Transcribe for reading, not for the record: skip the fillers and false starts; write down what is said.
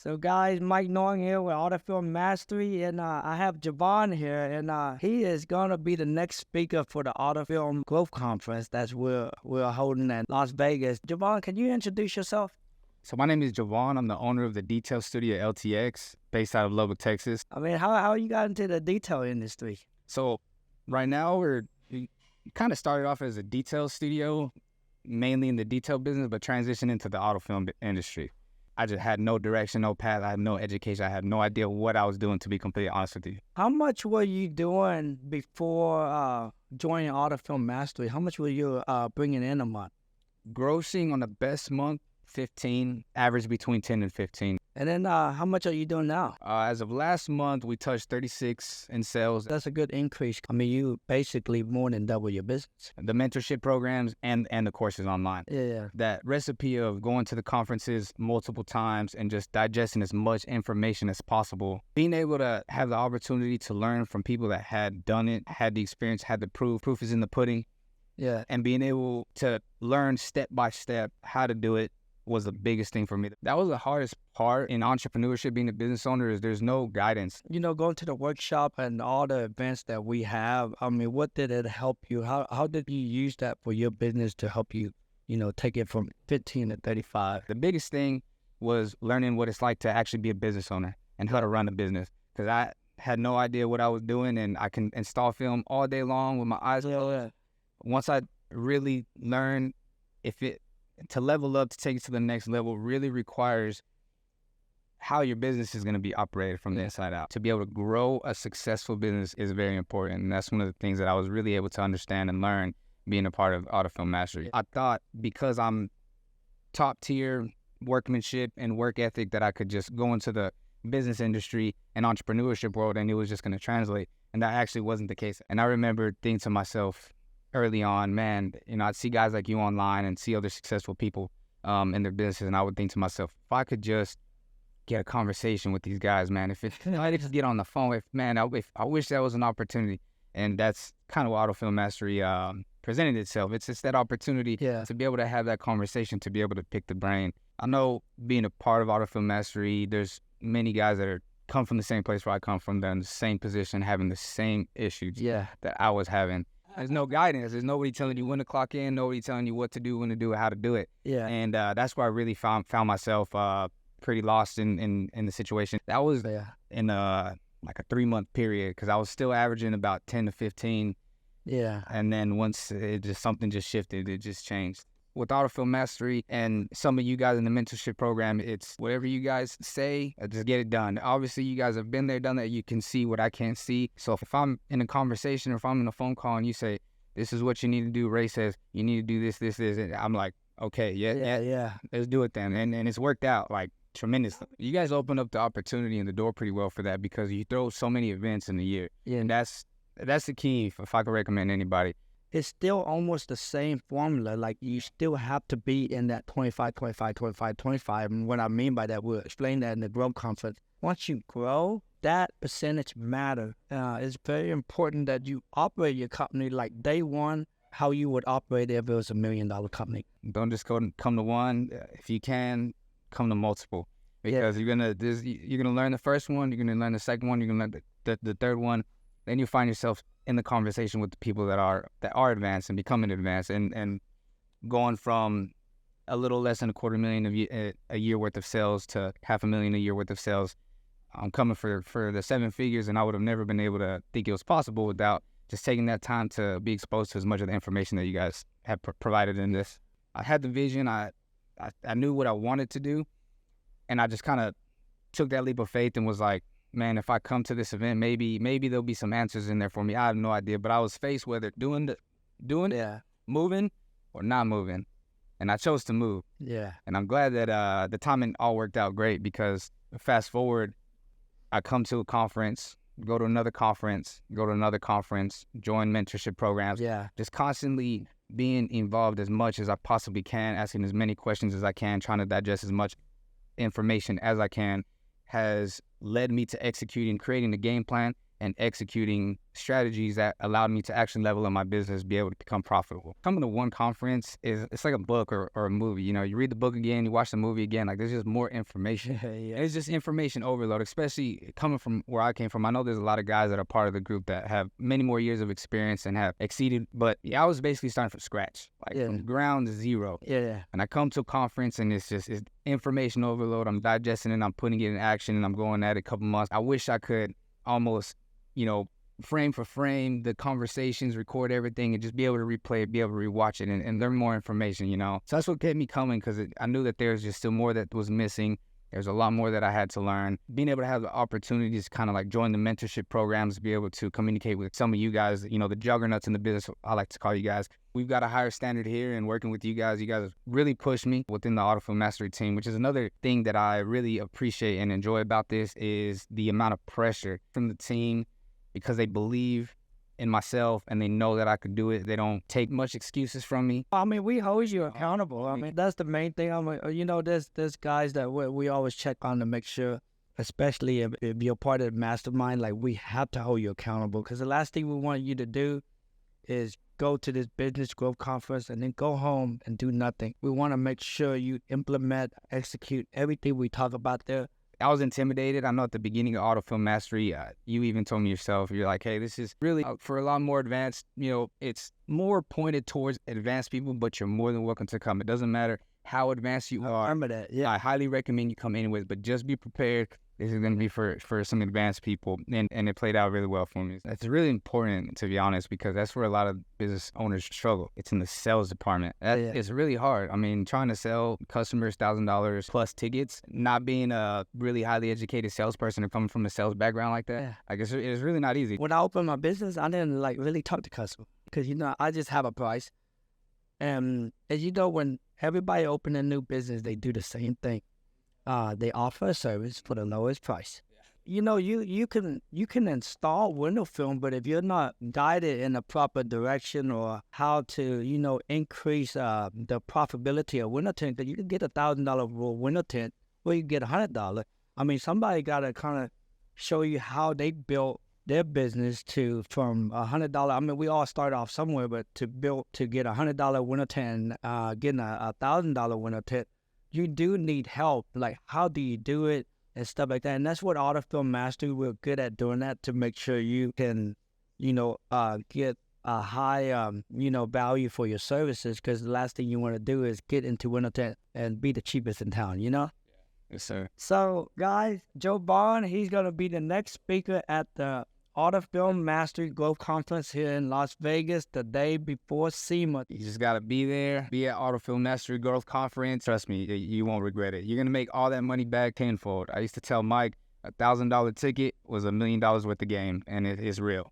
So guys, Mike Norton here with Automotive Mastery, and I have Jovan here, and he is gonna be the next speaker for the Automotive Growth Conference that we're holding in Las Vegas. Jovan, can you introduce yourself? So my name is Jovan. I'm the owner of the Detail Studio LTX, based out of Lubbock, Texas. I mean, how you got into the detail industry? So right now we kind of started off as a detail studio, mainly in the detail business, but transitioned into the auto film industry. I just had no direction, no path. I had no education. I had no idea what I was doing, to be completely honest with you. How much were you doing before joining Automotive Mastery? How much were you bringing in a month? Grossing on the best month, 15, average between 10 and 15. And then how much are you doing now? As of last month, we touched 36 in sales. That's a good increase. I mean, you basically more than double your business. The mentorship programs and the courses online. Yeah. That recipe of going to the conferences multiple times and just digesting as much information as possible. Being able to have the opportunity to learn from people that had done it, had the experience, had the proof. Proof is in the pudding. Yeah. And being able to learn step by step how to do it was the biggest thing for me. That was the hardest part in entrepreneurship, being a business owner, is there's no guidance. You know, going to the workshop and all the events that we have, I mean, what did it help you? How did you use that for your business to help you, take it from 15 to 35? The biggest thing was learning what it's like to actually be a business owner and how to run a business. Because I had no idea what I was doing, and I can install film all day long with my eyes closed. Yeah. Once I really learned to level up, to take it to the next level, really requires how your business is going to be operated from the inside out. To be able to grow a successful business is very important. And that's one of the things that I was really able to understand and learn being a part of Automotive Mastery. I thought because I'm top tier workmanship and work ethic that I could just go into the business industry and entrepreneurship world and it was just going to translate. And that actually wasn't the case. And I remember thinking to myself early on, man, I'd see guys like you online and see other successful people in their businesses, and I would think to myself, if I could just get a conversation with these guys, man, if I could get on the phone, I wish that was an opportunity. And that's kind of what Automotive Mastery presented itself. It's just that opportunity to be able to have that conversation, to be able to pick the brain. I know being a part of Automotive Mastery, there's many guys that come from the same place where I come from, they're in the same position, having the same issues that I was having. There's no guidance. There's nobody telling you when to clock in, nobody telling you what to do, when to do it, how to do it. Yeah. And that's where I really found myself pretty lost in the situation. That was in like a 3-month period, because I was still averaging about 10 to 15. Yeah. And then once something just shifted, it just changed. With Automotive Mastery and some of you guys in the mentorship program, it's whatever you guys say, just get it done. Obviously, you guys have been there, done that. You can see what I can't see. So if I'm in a conversation or if I'm in a phone call and you say, this is what you need to do, Ray says, you need to do this, and I'm like, okay, yeah, let's do it then. And it's worked out like tremendously. You guys opened up the opportunity and the door pretty well for that, because you throw so many events in the year. Yeah. And that's the key if I could recommend anybody. It's still almost the same formula. Like, you still have to be in that 25, 25, 25, 25. And what I mean by that, we'll explain that in the growth conference. Once you grow, that percentage matter. It's very important that you operate your company like day one, how you would operate if it was $1 million company. Don't just come to one. If you can, come to multiple. Because you're gonna learn the first one, you're gonna learn the second one, you're gonna learn the third one. Then you find yourself in the conversation with the people that are advanced and becoming advanced, and going from a little less than $250,000 a year worth of sales to $500,000 a year worth of sales. I'm coming for the 7 figures, and I would have never been able to think it was possible without just taking that time to be exposed to as much of the information that you guys have provided in this. I had the vision. I knew what I wanted to do, and I just kind of took that leap of faith and was like, man, if I come to this event, maybe there'll be some answers in there for me. I have no idea, but I was faced whether doing it, moving or not moving, and I chose to move. Yeah. And I'm glad that the timing all worked out great, because fast forward, I come to a conference, go to another conference, join mentorship programs. Yeah. Just constantly being involved as much as I possibly can, asking as many questions as I can, trying to digest as much information as I can, has led me to executing, creating a game plan, and executing strategies that allowed me to actually level up my business, be able to become profitable. Coming to one conference it's like a book or a movie. You know, you read the book again, you watch the movie again, like there's just more information. Yeah. It's just information overload, especially coming from where I came from. I know there's a lot of guys that are part of the group that have many more years of experience and have exceeded, but yeah, I was basically starting from scratch, like from ground zero. Yeah. And I come to a conference and it's information overload. I'm digesting it, I'm putting it in action, and I'm going at it a couple months. I wish I could almost, you know, frame for frame the conversations, record everything, and just be able to replay it, be able to rewatch it, and learn more information, you know. So that's what kept me coming, because I knew that there's just still more that was missing. There's a lot more that I had to learn. Being able to have the opportunities to kind of like join the mentorship programs, be able to communicate with some of you guys, you know, the juggernauts in the business, I like to call you guys. We've got a higher standard here, and working with you guys really pushed me within the Autofill Mastery team, which is another thing that I really appreciate and enjoy about this, is the amount of pressure from the team, because they believe in myself and they know that I could do it. They don't take much excuses from me. I mean, we hold you accountable. I mean, that's the main thing. I mean, you know, there's guys that we always check on to make sure, especially if you're part of the mastermind, like we have to hold you accountable, because the last thing we want you to do is go to this business growth conference and then go home and do nothing. We want to make sure you implement, execute everything we talk about there. I was intimidated. I know at the beginning of Autofill Mastery, you even told me yourself, you're like, hey, this is really for a lot more advanced, you know, it's more pointed towards advanced people, but you're more than welcome to come. It doesn't matter how advanced you are. I remember that, yeah. I highly recommend you come anyways, but just be prepared. This is going to be for some advanced people, and it played out really well for me. It's really important, to be honest, because that's where a lot of business owners struggle. It's in the sales department. It's really hard. I mean, trying to sell customers $1,000 plus tickets, not being a really highly educated salesperson or coming from a sales background like that, I guess it's really not easy. When I opened my business, I didn't like really talk to customers, because, you know, I just have a price. And as you know, when everybody open a new business, they do the same thing. They offer a service for the lowest price. You know, you can install window film, but if you're not guided in the proper direction or how to, you know, increase the profitability of window tint, because you can get $1,000 window tint, or you can get $100. I mean, somebody got to kind of show you how they built their business from $100. I mean, we all start off somewhere, but to get $100 window tint, getting a $1,000 window tint, you do need help. Like, how do you do it and stuff like that? And that's what Autofill Mastery, we're good at doing that, to make sure you can, you know, get a high, you know, value for your services, because the last thing you want to do is get into window tint and be the cheapest in town, you know? Yes, sir. So, guys, Jovan, he's going to be the next speaker at the Autofill Mastery Growth Conference here in Las Vegas the day before SEMA. You just got to be there, be at Autofill Mastery Growth Conference. Trust me, you won't regret it. You're going to make all that money back tenfold. I used to tell Mike, $1,000 ticket was $1 million worth of game, and it is real.